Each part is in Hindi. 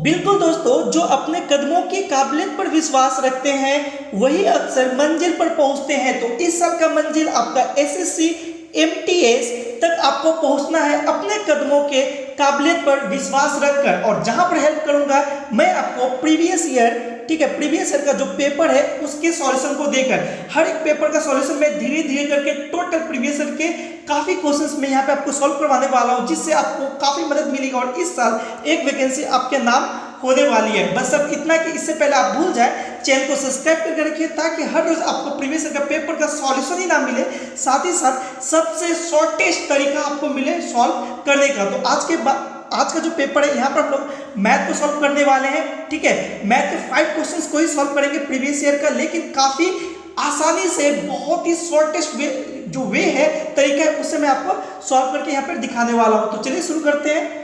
बिल्कुल दोस्तों, जो अपने कदमों की काबिलियत पर विश्वास रखते हैं वही अक्सर मंजिल पर पहुंचते हैं। तो इस साल का मंजिल आपका एसएससी एमटीएस तक आपको पहुंचना है अपने कदमों के काबिलियत पर विश्वास रखकर। और जहां पर हेल्प करूंगा मैं आपको प्रीवियस ईयर, ठीक है, प्रीवियस ईयर का जो पेपर है उसके सॉल्यूशन को देकर हर एक पेपर का सॉल्यूशन मैं धीरे धीरे करके टोटल प्रीवियस ईयर के काफी क्वेश्चंस में यहाँ पे आपको सॉल्व करवाने वाला हूँ, जिससे आपको काफी मदद मिलेगी और इस साल एक वैकेंसी आपके नाम होने वाली है। बस अब इतना कि इससे पहले आप भूल जाए, चैनल को सब्सक्राइब करके रखिए ताकि हर रोज आपको प्रीवियस ईयर का पेपर का सॉल्यूशन ही ना मिले, साथ ही साथ सबसे शॉर्टेस्ट तरीका आपको मिले सॉल्व करने का। तो आज का जो पेपर है यहाँ पर हम लोग मैथ को सॉल्व करने वाले हैं, ठीक है। मैथ के 5 क्वेश्चंस को ही सॉल्व करेंगे प्रीवियस ईयर का, लेकिन काफी आसानी से, बहुत ही शॉर्टेस्ट वे है, तरीका है, उससे मैं आपको सॉल्व करके यहाँ पर दिखाने वाला हूँ। तो चलिए शुरू करते हैं।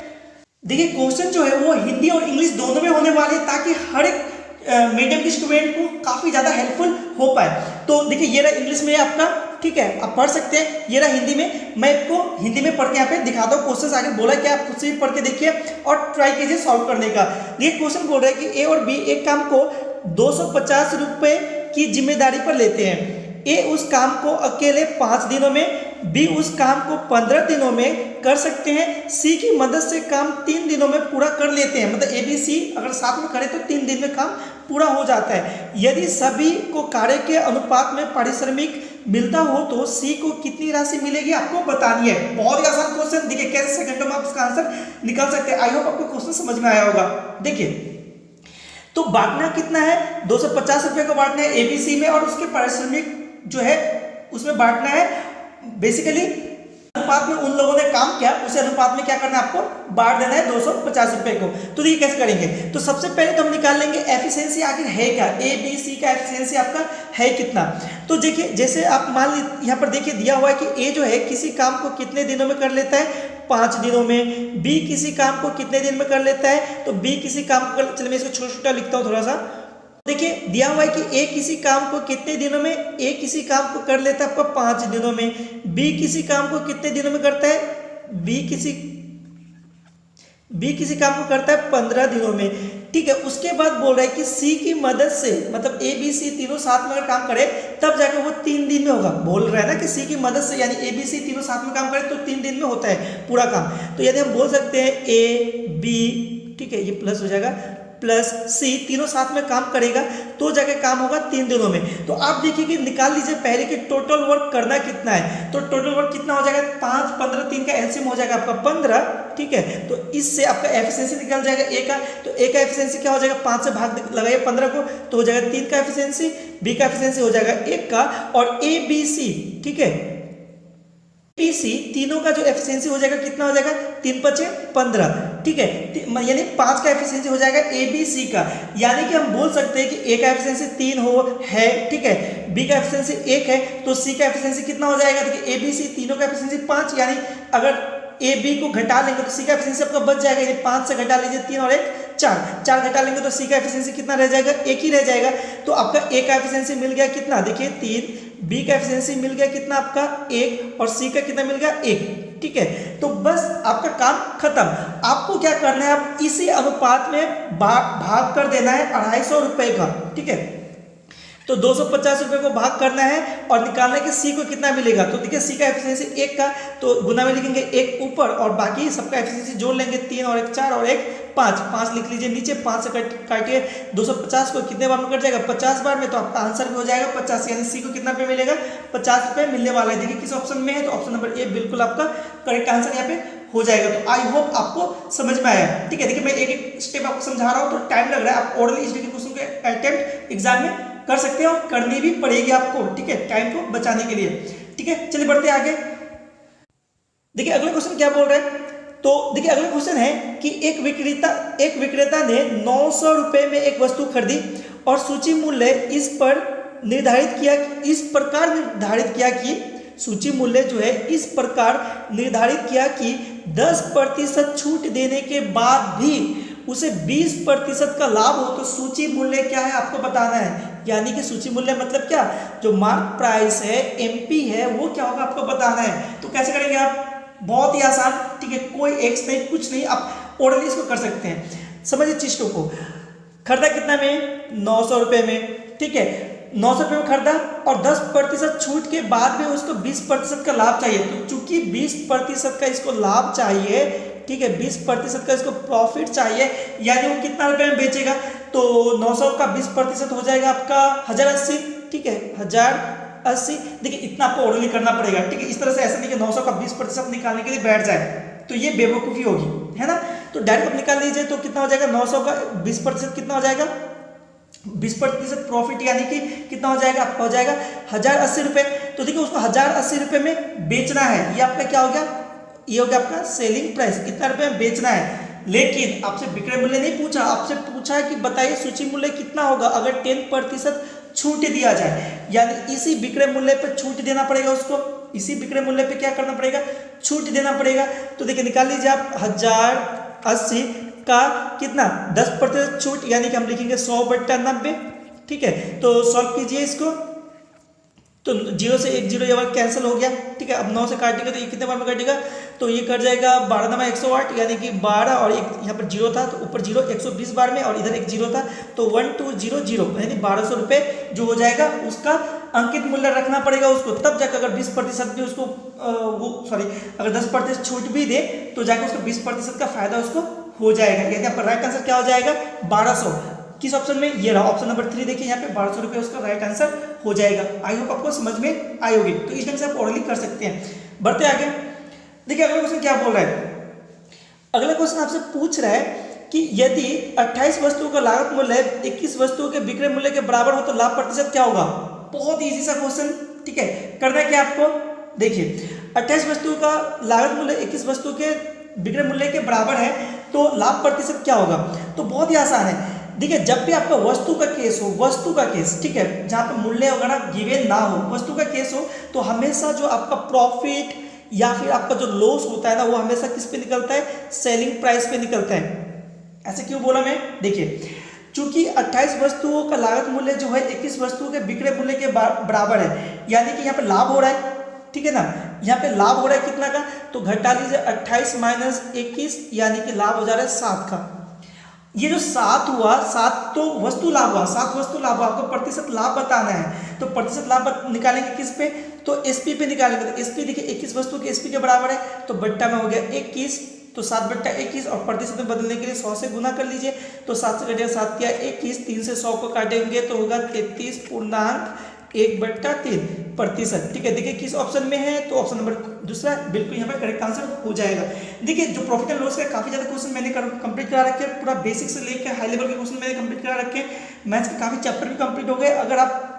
देखिए क्वेश्चन जो है वो हिंदी और इंग्लिश दोनों में होने वाले हैं ताकि हर एक मीडियम के स्टूडेंट को काफी ज्यादा हेल्पफुल हो पाए। तो देखिए ये रहा इंग्लिश में आपका, ठीक है, आप पढ़ सकते हैं। ये रहा हिंदी में, मैं आपको हिंदी में पढ़ के यहाँ पे दिखाता हूँ। क्वेश्चन आगे बोला कि आप खुद से भी पढ़ के देखिए और ट्राई कीजिए सॉल्व करने का। ये क्वेश्चन बोल रहा है कि ए और बी एक काम को 250 रुपए की जिम्मेदारी पर लेते हैं। ए उस काम को अकेले 5 दिनों में, बी उस काम को 15 दिनों में कर सकते हैं, सी की मदद से काम 3 दिनों में पूरा कर लेते हैं। मतलब ए बी सी अगर साथ में करें तो 3 दिन में काम पूरा हो जाता है। यदि सभी को कार्य के अनुपात में पारिश्रमिक मिलता हो तो सी को कितनी राशि मिलेगी आपको बतानी है। बहुत ही आसान क्वेश्चन, देखिए कैसे सेकंडों में आप इसका आंसर निकाल सकते हैं। आई होप आपको क्वेश्चन समझ में आया होगा। देखिए तो बांटना कितना है, 250 रुपए को बांटना है एबीसी में और उसके पारिश्रमिक जो है उसमें बांटना है। बेसिकली अनुपात में उन लोगों ने काम किया उसे अनुपात में क्या करना है, आपको बांट देना है 250 रुपए को। तो देखिए कैसे करेंगे। तो सबसे पहले तो हम निकाल लेंगे एफिशिएंसी आखिर है क्या, ए बी सी का एफिशिएंसी आपका है कितना। तो देखिए जैसे आप मान लीजिए यहाँ पर देखिए दिया हुआ है कि ए जो है किसी काम को कितने दिनों में कर लेता है, 5 दिनों में। बी किसी काम को कितने दिन में कर लेता है, तो बी किसी काम को, चलिए मैं इसको छोटा छोटा लिखता हूँ थोड़ा सा। देखिए दिया हुआ है कि ए किसी काम को कितने दिनों में, ए किसी काम को कर लेता है आपका 5 दिनों में। बी किसी काम को कितने दिनों में करता है, बी किसी काम को करता है 15 दिनों में, ठीक है। उसके बाद बोल रहा है कि सी की मदद से, मतलब ए बी सी तीनों साथ में अगर काम करे तब जाकर वो 3 दिन में होगा। बोल रहा है ना कि सी की मदद से, यानी ए बी सी तीनों साथ में काम करे तो 3 दिन में होता है पूरा काम। तो यदि हम बोल सकते हैं ए बी, ठीक है, ये प्लस हो जाएगा, प्लस सी तीनों साथ में काम करेगा तो जाके काम होगा 3 दिनों में। तो आप देखिए कि निकाल लीजिए पहले कि टोटल वर्क करना कितना है। तो टोटल वर्क कितना हो जाएगा, 5 15 3 का एलसीएम हो जाएगा आपका 15, ठीक है। तो इससे आपका एफिशिएंसी निकल जाएगा ए का। तो ए का एफिशिएंसी क्या हो जाएगा, 5 से भाग लगाइए 15 को तो हो जाएगा 3 का एफिशिएंसी, बी का एफिशिएंसी हो जाएगा 1 का, और ए बी सी, ठीक है, पीसी तीनों का जो एफिशिएंसी हो जाएगा कितना हो जाएगा, 3 5 15, ठीक है। यानी 5 का एफिशिएंसी हो जाएगा एबीसी का। यानी कि हम बोल सकते हैं कि ए का एफिशिएंसी 3 है, ठीक है, बी का एफिशिएंसी 1 है, तो सी का एफिशिएंसी कितना हो जाएगा। देखिए एबीसी तीनों का एफिशिएंसी 5, यानी अगर ए बी को घटा लेंगे तो सी का एफिशिएंसी आपका बच जाएगा। यानी 5 से घटा लीजिए 3 और 1 4 घटा लेंगे तो सी का एफिशिएंसी कितना रह जाएगा, 1 ही रह जाएगा। तो आपका ए का एफिशिएंसी मिल गया कितना, देखिए 3, बी का एफिशिएंसी मिल गया कितना आपका 1, और सी का कितना मिल गया 1, ठीक है। तो बस आपका काम खत्म। आपको क्या करना है, आप इसी अनुपात में भाग कर देना है 250 रुपए का, ठीक है। तो 250 रुपए को भाग करना है और निकालना है कि सी को कितना मिलेगा। तो देखिए सी का एफिशिएंसी 1 का, तो गुना में लिखेंगे 1 ऊपर और बाकी सबका एफिशिएंसी जोड़ लेंगे, 3 और 1 4 और 1 5 लिख लीजिए नीचे। 5 से काटिए 250 को कितने बार में कट जाएगा, 50 बार में। तो आपका आंसर भी हो जाएगा 50, यानी सी को कितना रुपये मिलेगा, 50 रुपये मिलने वाला है। देखिए किस ऑप्शन में है, तो ऑप्शन नंबर ए बिल्कुल आपका करेक्ट आंसर यहाँ पे हो जाएगा। तो आई होप आपको समझ में आया, ठीक है। देखिए मैं एक एक स्टेप आपको समझा रहा हूँ तो टाइम लग रहा है। आप ओरली इस क्वेश्चन के अटेम्प्ट एग्जाम में कर सकते हो, करनी भी पड़ेगी आपको, ठीक है, टाइम को बचाने के लिए, ठीक है। चलिए बढ़ते हैं आगे। देखिए अगला क्वेश्चन क्या बोल रहे हैं। तो देखिए अगला क्वेश्चन है कि एक विक्रेता ने 900 रुपए में एक वस्तु खरीदी और सूची मूल्य इस प्रकार निर्धारित किया कि 10% छूट देने के बाद भी उसे 20% का लाभ हो। तो सूची मूल्य क्या है आपको बताना है। यानी कि सूची मूल्य मतलब क्या, जो मार्क प्राइस है, एमपी है, वो क्या होगा आपको बताना है। तो कैसे करेंगे आप, बहुत ही आसान, ठीक है, कोई एक्स नहीं कुछ नहीं, आप ओरली इसको कर सकते हैं। समझिए चीज को, खरीदा कितना में, 900 रुपये में, ठीक है, 900 रुपये में खरीदा और 10% छूट के बाद में उसको 20% का लाभ चाहिए। तो चूंकि 20% का इसको लाभ चाहिए, ठीक है, 20% का इसको प्रॉफिट चाहिए, यानी वो कितना रुपए में बेचेगा, तो 900 का 20% हो जाएगा आपका 1080, ठीक है, 1080। देखिए इतना आपको ओरली करना पड़ेगा, ठीक है, इस तरह से ऐसा नहीं कि 900 का 20% निकालने के लिए बैठ जाए, तो ये बेवकूफ़ी होगी, है ना। तो डायरेक्ट आप निकाल लीजिए, तो कितना हो जाएगा, 900 का 20% कितना हो जाएगा, 20% प्रॉफिट, यानी कि कितना हो जाएगा आपका, हो जाएगा 1080 रुपये। तो देखिए उसको 1080 रुपये में बेचना है, ये आपका क्या हो गया, ये हो गया आपका सेलिंग प्राइस, कितना रुपये में बेचना है। लेकिन आपसे विक्रय मूल्य नहीं पूछा, आपसे पूछा है कि बताइए सूची मूल्य कितना होगा अगर 10% छूट दिया जाए, यानी इसी विक्रय मूल्य पर छूट देना पड़ेगा उसको, इसी विक्रय मूल्य पे क्या करना पड़ेगा, छूट देना पड़ेगा। तो देखिए निकाल लीजिए आप, 1080 का कितना 10% छूट, यानी कि हम लिखेंगे 100/90, ठीक है। तो सॉल्व कीजिए इसको, तो 0 से 1 0 ये वाला कैंसिल हो गया, ठीक है। अब 9 से काटेगा तो ये कितने बार में काटेगा, तो ये कट जाएगा 12 9 108, यानी कि 12 और एक यहाँ पर 0 था तो ऊपर 0 120 बार में, और इधर एक 0 था तो 1200, यानी 1200 रुपये जो हो जाएगा उसका अंकित मूल्य रखना पड़ेगा उसको, तब जाकर अगर 20% भी उसको अगर 10% छूट भी दे तो जाकर उसको 20% का फायदा उसको हो जाएगा, यानी आपका राइट आंसर क्या हो जाएगा, 1200। किस ऑप्शन में, ये रहा ऑप्शन नंबर 3, देखिए यहाँ पे 1200 रुपये उसका राइट आंसर हो जाएगा। आई होप आपको समझ में आई होगी, तो इस ढंग से आप ओरली कर सकते हैं। बढ़ते आगे, देखिए अगला क्वेश्चन क्या बोल रहा है, अगला क्वेश्चन आपसे पूछ रहा है कि यदि 28 वस्तुओं का लागत मूल्य 21 वस्तुओं के विक्रय मूल्य के बराबर हो तो लाभ प्रतिशत क्या होगा। बहुत इजी सा क्वेश्चन, ठीक है। करना क्या आपको, देखिए 28 वस्तुओं का लागत मूल्य 21 वस्तुओं के विक्रय मूल्य के बराबर है तो लाभ प्रतिशत क्या होगा। तो बहुत ही आसान है, देखिए जब भी आपका वस्तु का केस हो, वस्तु का केस, ठीक है, जहां पे मूल्य वगैरह गिवन ना हो, वस्तु का केस हो, तो हमेशा जो आपका प्रॉफिट या फिर आपका जो लॉस होता है ना, वो हमेशा किस पे निकलता है, सेलिंग प्राइस पे निकलता है। ऐसे क्यों बोला मैं, देखिए चूंकि 28 वस्तुओं का लागत मूल्य जो है 21 वस्तुओं के विक्रय मूल्य के बराबर है, यानी कि यहाँ पे लाभ हो रहा है, ठीक है ना, यहाँ पे लाभ हो रहा है कितना का, तो घटा लीजिए 28 माइनस 21, यानी कि लाभ हो जा रहा है 7 का। ये जो 7 हुआ, 7 तो वस्तु लाभ हुआ, 7 वस्तु लाभ हुआ, आपको प्रतिशत लाभ बताना है, तो प्रतिशत लाभ निकालेंगे किस पे, तो एसपी पे निकालेंगे। तो एसपी देखिए 21 वस्तु के एसपी के बराबर है, तो बट्टा में हो गया 21, तो 7/21, और प्रतिशत में बदलने के लिए 100 से गुना कर लीजिए, तो 7 से कटेगा 7 क्या 21, 3 से 100 को काटेंगे तो होगा 33.1/3%, ठीक है। देखिए किस ऑप्शन में है, तो ऑप्शन नंबर दूसरा बिल्कुल यहाँ पर करेक्ट आंसर हो जाएगा। देखिए जो प्रॉफिट एंड लॉस का काफी ज्यादा क्वेश्चन मैंने कंप्लीट करा रखे हैं, पूरा बेसिक से लेकर हाई लेवल के क्वेश्चन मैंने कंप्लीट करा रखे हैं, मैथ्स के काफी चैप्टर भी कंप्लीट हो गए। अगर आप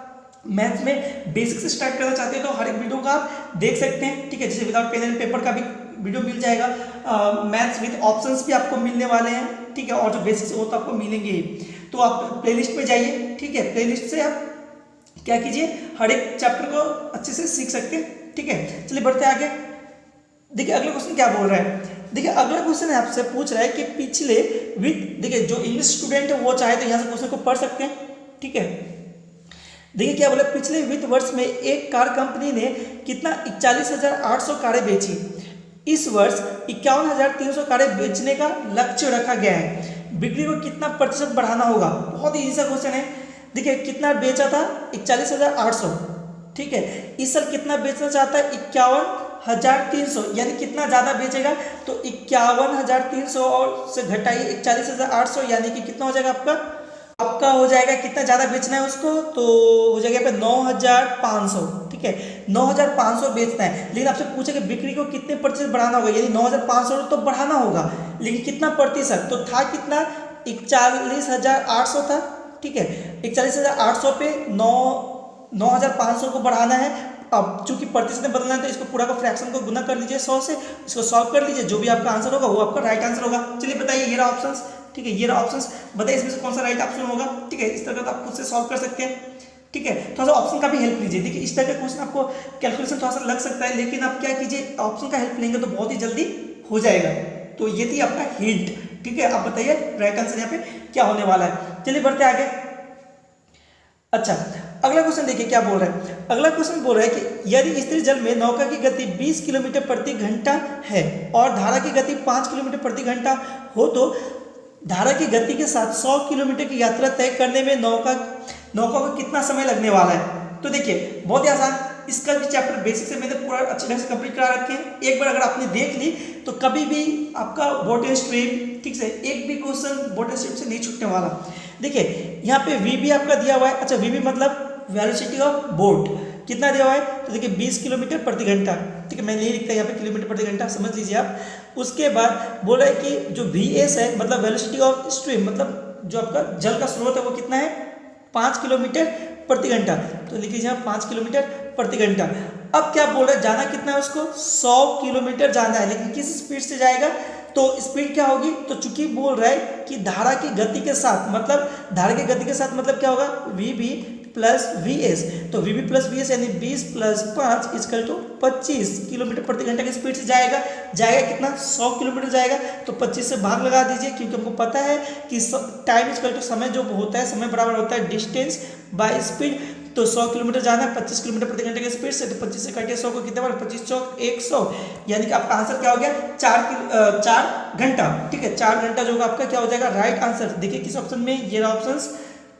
मैथ्स में बेसिक से स्टार्ट करना चाहते हैं तो हर एक वीडियो का आप देख सकते हैं, ठीक है। जैसे विदाउट पेन एंड पेपर का भी वीडियो मिल जाएगा, मैथ्स विद ऑप्शंस भी आपको मिलने वाले हैं, ठीक है, और जो बेसिक्स वो तो आपको मिलेंगे ही। तो आप प्लेलिस्ट में जाइए, ठीक है, प्लेलिस्ट से आप क्या कीजिए, हर एक चैप्टर को अच्छे से सीख सकते हैं, ठीक है। चलिए बढ़ते आगे, देखिए अगला क्वेश्चन क्या बोल रहा है, देखिए अगला क्वेश्चन आपसे पूछ रहा है कि पिछले देखिए जो इंग्लिश स्टूडेंट है वो चाहे तो यहाँ से क्वेश्चन को पढ़ सकते हैं, ठीक है। देखिए क्या बोला, पिछले वित्त वर्ष में एक कार कंपनी ने कितना 41,800 कारें बेची, इस वर्ष 51,300 कारें बेचने का लक्ष्य रखा गया है, बिक्री को कितना प्रतिशत बढ़ाना होगा। बहुत ही ईजी क्वेश्चन है। देखिए कितना बेचा था 41,800, ठीक है, इस साल कितना बेचना चाहता है 51,300, यानी कितना ज्यादा बेचेगा, तो 51,300 और से घटाइए 41,800, यानी कि कितना हो जाएगा आपका हो जाएगा कितना ज्यादा बेचना है उसको, तो हो जाएगा पे 9,500, ठीक है, 9,500 बेचना है। लेकिन आपसे पूछे कि बिक्री को कितने प्रतिशत बढ़ाना होगा, यानी 9,500 तो बढ़ाना होगा, लेकिन कितना प्रतिशत, तो था कितना 41,800 था, ठीक है, 41,800 पे 9,500 को बढ़ाना है। अब चूंकि प्रतिशत में बदलना है तो इसको पूरा का फ्रैक्शन को गुना कर लीजिए 100 से, इसको सॉल्व कर लीजिए, जो भी आपका आंसर होगा वो आपका राइट आंसर होगा। चलिए बताइए, ये रहा ऑप्शंस, ठीक है, ये रहा ऑप्शंस, बताइए इसमें से कौन सा राइट ऑप्शन होगा, ठीक है। इस तरह का आप खुद से सॉल्व कर सकते हैं, ठीक है। थोड़ा सा ऑप्शन का भी हेल्प लीजिए। देखिए इस तरह का क्वेश्चन आपको कैलकुलेशन थोड़ा सा लग सकता है, लेकिन आप क्या कीजिए, ऑप्शन का हेल्प लेंगे तो बहुत ही जल्दी हो जाएगा। तो ये थी आपका हिंट, ठीक है। आप बताइए राइट आंसर यहाँ पे क्या होने वाला है। चलिए बढ़ते आगे। अच्छा, अगला क्वेश्चन देखिए क्या बोल रहा है। अगला क्वेश्चन बोल रहा है कि यदि स्थिर जल में नौका की गति 20 किलोमीटर प्रति घंटा है और धारा की गति 5 किलोमीटर प्रति घंटा हो तो धारा की गति के साथ 100 किलोमीटर की यात्रा तय करने में नौका को कितना समय लगने वाला है। तो देखिए बहुत ही आसान, इसका भी चैप्टर बेसिक से मैंने पूरा अच्छे ढंग से कंप्लीट करा रखे हैं। एक बार अगर आपने देख ली तो कभी भी आपका बोट स्ट्रीम, ठीक से, एक भी क्वेश्चन बोट स्ट्रीम से नहीं छूटने वाला। देखिए यहाँ पे वी भी आपका दिया हुआ है। अच्छा, वी भी मतलब वेलोसिटी ऑफ बोट कितना दिया हुआ है, तो देखिए 20 किलोमीटर प्रति घंटा, ठीक है, मैं नहीं लिखता यहाँ पे किलोमीटर प्रति घंटा, समझ लीजिए आप। उसके बाद बोला है कि जो वी एस है मतलब वेलोसिटी ऑफ स्ट्रीम, मतलब जो आपका जल का स्रोत है वो कितना है, 5 किलोमीटर प्रति घंटा। तो लिख लीजिए आप 5 किलोमीटर प्रति घंटा। अब क्या बोल रहा है, जाना कितना है उसको, 100 किलोमीटर जाना है, लेकिन किस स्पीड से जाएगा, तो स्पीड क्या होगी, तो चूंकि बोल रहा है कि धारा की गति के साथ, मतलब धारा की गति के साथ मतलब क्या होगा, V B plus V S. तो V B plus V S यानी 20 प्लस 5 इक्वल टू 25 किलोमीटर प्रति घंटा की स्पीड से जाएगा। कितना, 100 किलोमीटर जाएगा। तो 25 से भाग लगा दीजिए, क्योंकि हमको पता है कि टाइम इक्वल टू समय जो होता है, समय बराबर होता है डिस्टेंस बाय स्पीड। तो 100 किलोमीटर जाना है 25 किलोमीटर प्रति घंटे की स्पीड से, तो 25 से काटिए 100 को, कितने बार, 25 चौक 100, यानी कि आपका आंसर क्या हो गया, 4 घंटा। ठीक है, 4 घंटा जो आपका क्या हो जाएगा, राइट आंसर। देखिए किस ऑप्शन में, ये ऑप्शंस,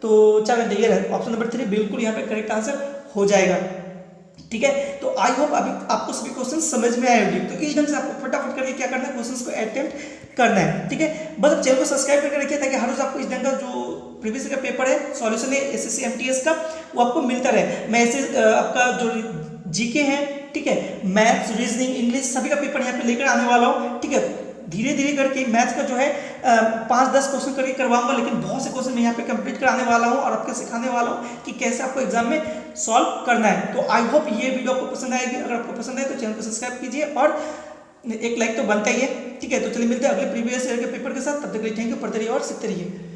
तो 4 घंटे ये रहा, ऑप्शन नंबर 3 बिल्कुल यहाँ पे करेक्ट आंसर हो जाएगा। ठीक है, तो आई होप अभी आपको सभी क्वेश्चन समझ में आए होंगे। तो इस ढंग से आपको फटाफट करके क्या करना है, क्वेश्चंस को अटेम्प्ट करना है। ठीक है, बस चैनल को सब्सक्राइब करके रखिए ताकि हर रोज आपको इस ढंग का जो प्रीवियस का पेपर है, सॉल्यूशन है एसएससी एमटीएस का, वो आपको मिलता रहे। मैं ऐसे आपका जो जीके है, ठीक है, मैथ्स, रीजनिंग, इंग्लिश सभी का पेपर यहाँ पे लेकर आने वाला हूँ। ठीक है, धीरे धीरे करके मैथ्स का जो है 5-10 क्वेश्चन करके करवाऊंगा, लेकिन बहुत से क्वेश्चन मैं यहाँ पे कंप्लीट कराने वाला हूँ और आपको सिखाने वाला हूँ कि कैसे आपको एग्जाम में सॉल्व करना है। तो आई होप ये वीडियो आपको पसंद आएगी। अगर आपको पसंद आए तो चैनल को सब्सक्राइब कीजिए और एक लाइक तो बनता ही है। ठीक है, तो चलिए मिलते हैं अगले प्रीवियस ईयर के पेपर के साथ। तब तक के लिए थैंक यू, पढ़ते रहिए और सीखते रहिए।